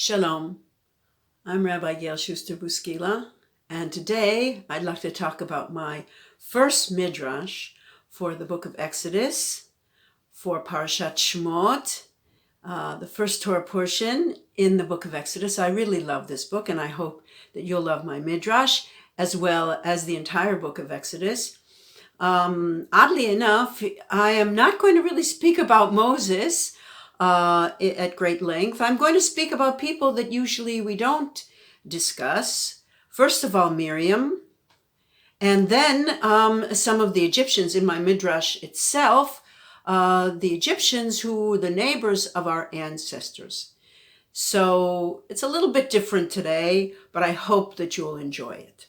Shalom, I'm Rabbi Gail Schuster-Buskila, and today I'd like to talk about my first Midrash for the book of Exodus, for Parashat Shemot, the first Torah portion in the book of Exodus. I really love this book, and I hope that you'll love my Midrash as well as the entire book of Exodus. Oddly enough, I am not going to really speak about Moses at great length. I'm going to speak about people that usually we don't discuss. First of all, Miriam, and then some of the Egyptians in my Midrash itself, the Egyptians who were the neighbors of our ancestors. So it's a little bit different today, but I hope that you'll enjoy it.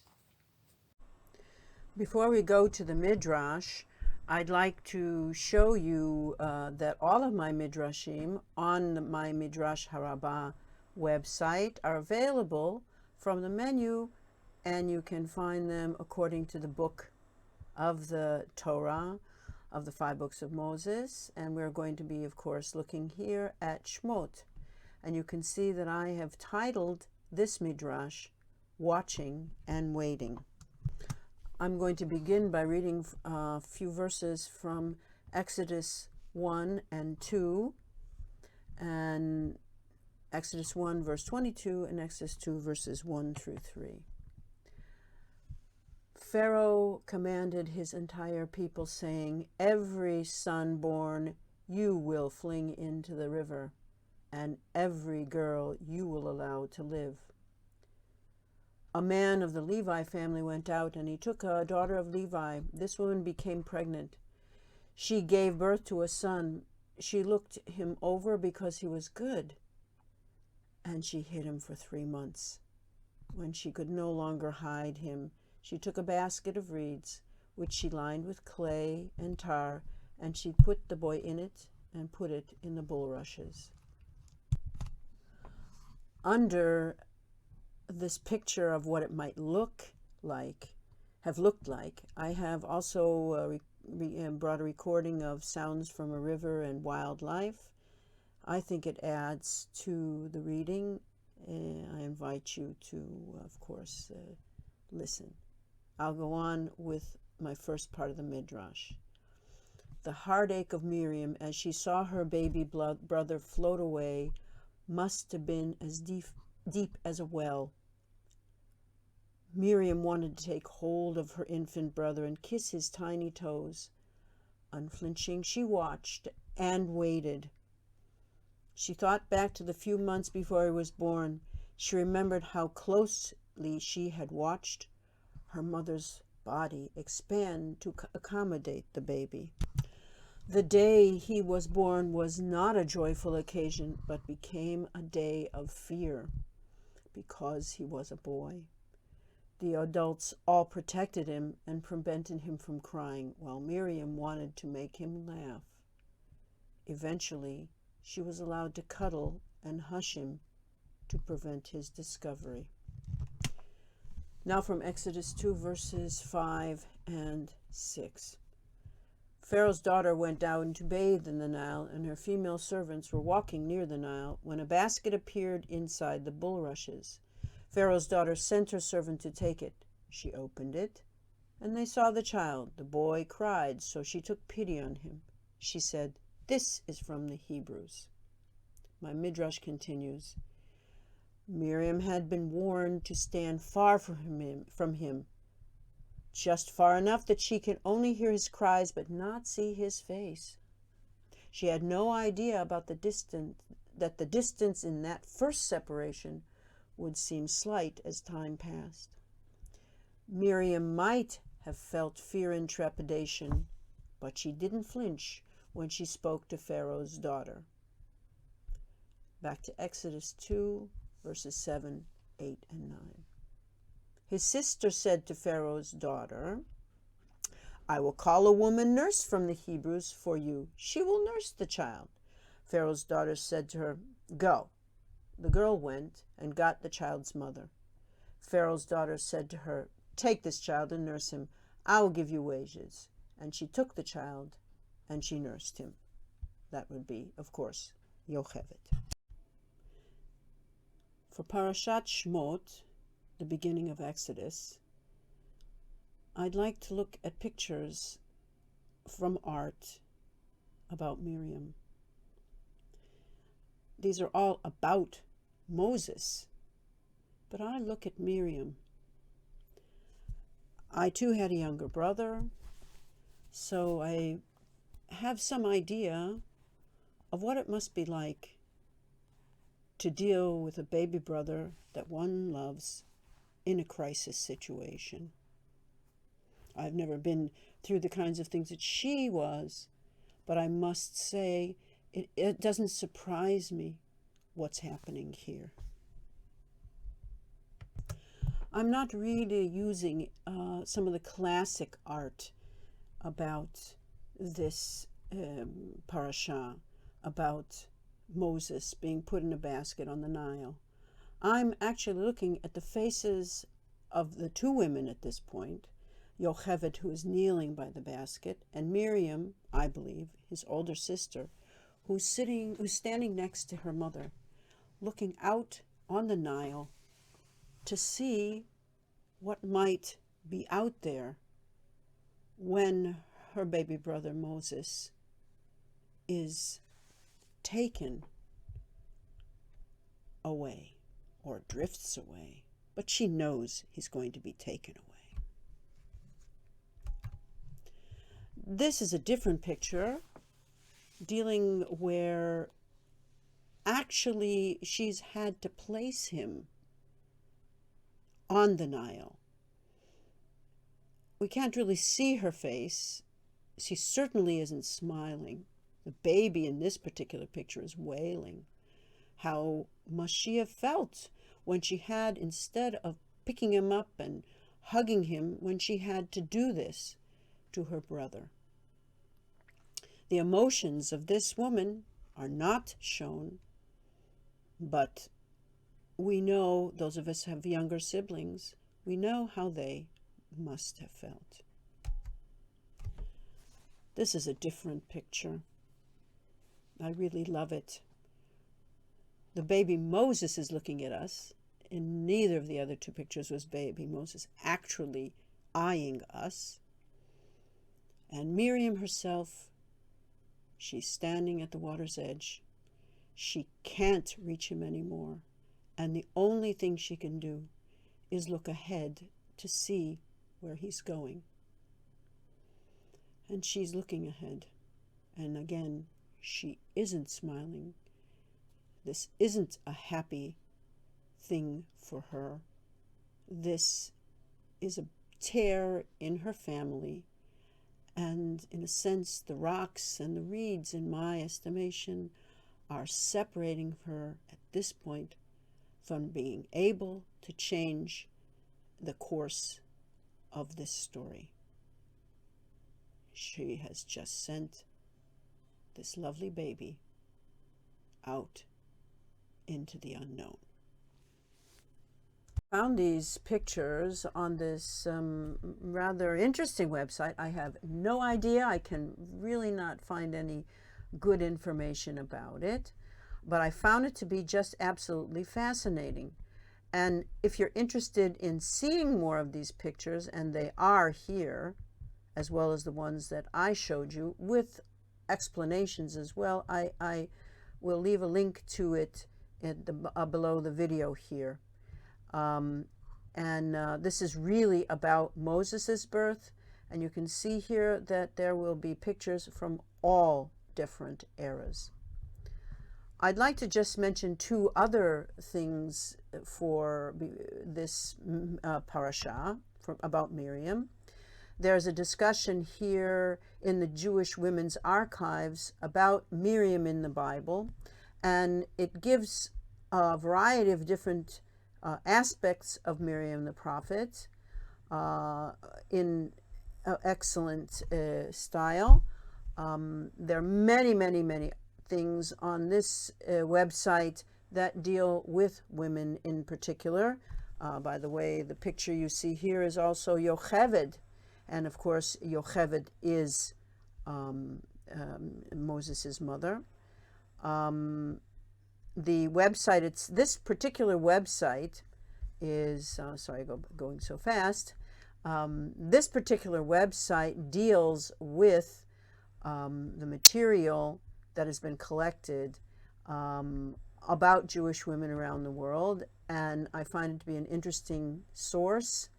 Before we go to the Midrash, I'd like to show you that all of my Midrashim on my Midrash Harabah website are available from the menu, and you can find them according to the book of the Torah, of the 5 books of Moses. And we're going to be, of course, looking here at Shemot. And you can see that I have titled this Midrash, Watching and Waiting. I'm going to begin by reading a few verses from Exodus 1 and 2, and Exodus 1 verse 22 and Exodus 2 verses 1 through 3. Pharaoh commanded his entire people, saying, "Every son born you will fling into the river, and every girl you will allow to live." A man of the Levi family went out, and he took a daughter of Levi. This woman became pregnant. She gave birth to a son. She looked him over because he was good, and she hid him for 3 months. When she could no longer hide him, she took a basket of reeds, which she lined with clay and tar, and she put the boy in it and put it in the bulrushes. Under this picture of what it might have looked like, I have also brought a recording of sounds from a river and wildlife. I think it adds to the reading, and I invite you to, of course, listen. I'll go on with my first part of the Midrash. The heartache of Miriam as she saw her baby brother float away must have been as deep as a well. Miriam wanted to take hold of her infant brother and kiss his tiny toes. Unflinching, she watched and waited. She thought back to the few months before he was born. She remembered how closely she had watched her mother's body expand to accommodate the baby. The day he was born was not a joyful occasion, but became a day of fear because he was a boy. The adults all protected him and prevented him from crying, while Miriam wanted to make him laugh. Eventually, she was allowed to cuddle and hush him to prevent his discovery. Now from Exodus 2, verses 5 and 6. Pharaoh's daughter went down to bathe in the Nile, and her female servants were walking near the Nile when a basket appeared inside the bulrushes. Pharaoh's daughter sent her servant to take it. She opened it, and they saw the child. The boy cried, so she took pity on him. She said, "This is from the Hebrews." My Midrash continues. Miriam had been warned to stand far from him, just far enough that she could only hear his cries but not see his face. She had no idea about the distance in that first separation would seem slight as time passed. Miriam might have felt fear and trepidation, but she didn't flinch when she spoke to Pharaoh's daughter. Back to Exodus 2, verses 7, 8, and 9. His sister said to Pharaoh's daughter, "I will call a woman nurse from the Hebrews for you. She will nurse the child." Pharaoh's daughter said to her, "Go." The girl went and got the child's mother. Pharaoh's daughter said to her, "Take this child and nurse him. I will give you wages." And she took the child and she nursed him. That would be, of course, Yocheved. For Parashat Shemot, the beginning of Exodus, I'd like to look at pictures from art about Miriam. These are all about Moses, but I look at Miriam. I too had a younger brother, so I have some idea of what it must be like to deal with a baby brother that one loves in a crisis situation. I've never been through the kinds of things that she was, but I must say it doesn't surprise me what's happening here. I'm not really using some of the classic art about this parasha, about Moses being put in a basket on the Nile. I'm actually looking at the faces of the two women at this point, Yocheved, who is kneeling by the basket, and Miriam, I believe, his older sister, who's standing next to her mother, looking out on the Nile to see what might be out there when her baby brother Moses is taken away or drifts away, but she knows he's going to be taken away. This is a different picture dealing where actually she's had to place him on the Nile. We can't really see her face. She certainly isn't smiling. The baby in this particular picture is wailing. How must she have felt when she had, instead of picking him up and hugging him, when she had to do this to her brother? The emotions of this woman are not shown, but we know, those of us who have younger siblings, we know how they must have felt. This is a different picture. I really love it. The baby Moses is looking at us. In neither of the other two pictures was baby Moses actually eyeing us. And Miriam herself, she's standing at the water's edge. She can't reach him anymore. And the only thing she can do is look ahead to see where he's going. And she's looking ahead. And again, she isn't smiling. This isn't a happy thing for her. This is a tear in her family. And in a sense, the rocks and the reeds, in my estimation, are separating her at this point from being able to change the course of this story. She has just sent this lovely baby out into the unknown. I found these pictures on this rather interesting website. I have no idea. I can really not find any good information about it, but I found it to be just absolutely fascinating. And if you're interested in seeing more of these pictures, and they are here, as well as the ones that I showed you, with explanations as well, I will leave a link to it below the video here. This is really about Moses's birth, and you can see here that there will be pictures from all different eras. I'd like to just mention two other things for this parasha about Miriam. There's a discussion here in the Jewish Women's Archives about Miriam in the Bible, and it gives a variety of different aspects of Miriam the prophet in excellent style. There are many, many, many things on this website that deal with women in particular. By the way, the picture you see here is also Yocheved, and of course Yocheved is Moses' mother. the website, this particular website is, sorry, going so fast. This particular website deals with the material that has been collected about Jewish women around the world, and I find it to be an interesting source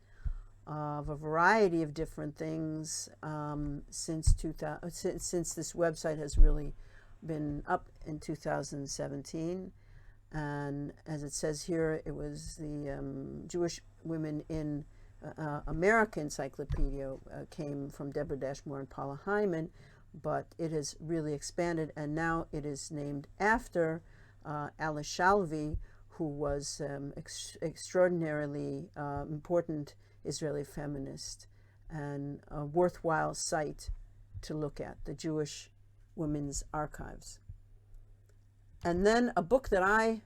of a variety of different things since this website has really been up in 2017. And as it says here, it was the Jewish Women in America Encyclopedia came from Deborah Dashmore and Paula Hyman, but it has really expanded, and now it is named after Alice Shalvi, who was extraordinarily important Israeli feminist, and a worthwhile site to look at, the Jewish Women's Archives. And then a book that I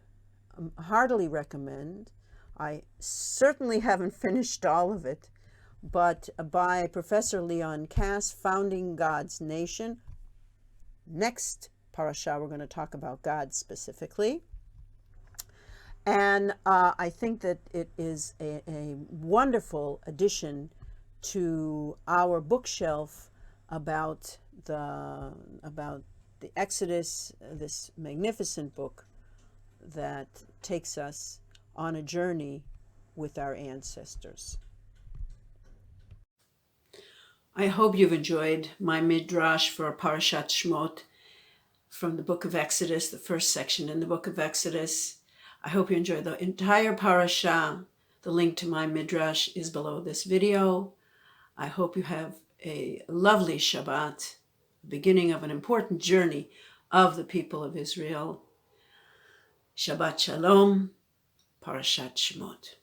heartily recommend, I certainly haven't finished all of it, but by Professor Leon Kass, Founding God's Nation. Next parasha, we're going to talk about God specifically. And I think that it is a wonderful addition to our bookshelf about the Exodus, this magnificent book that takes us on a journey with our ancestors. I hope you've enjoyed my Midrash for Parashat Shemot from the book of Exodus, the first section in the book of Exodus. I hope you enjoyed the entire parasha. The link to my Midrash is below this video. I hope you have a lovely Shabbat, the beginning of an important journey of the people of Israel. Shabbat Shalom, Parashat Shemot.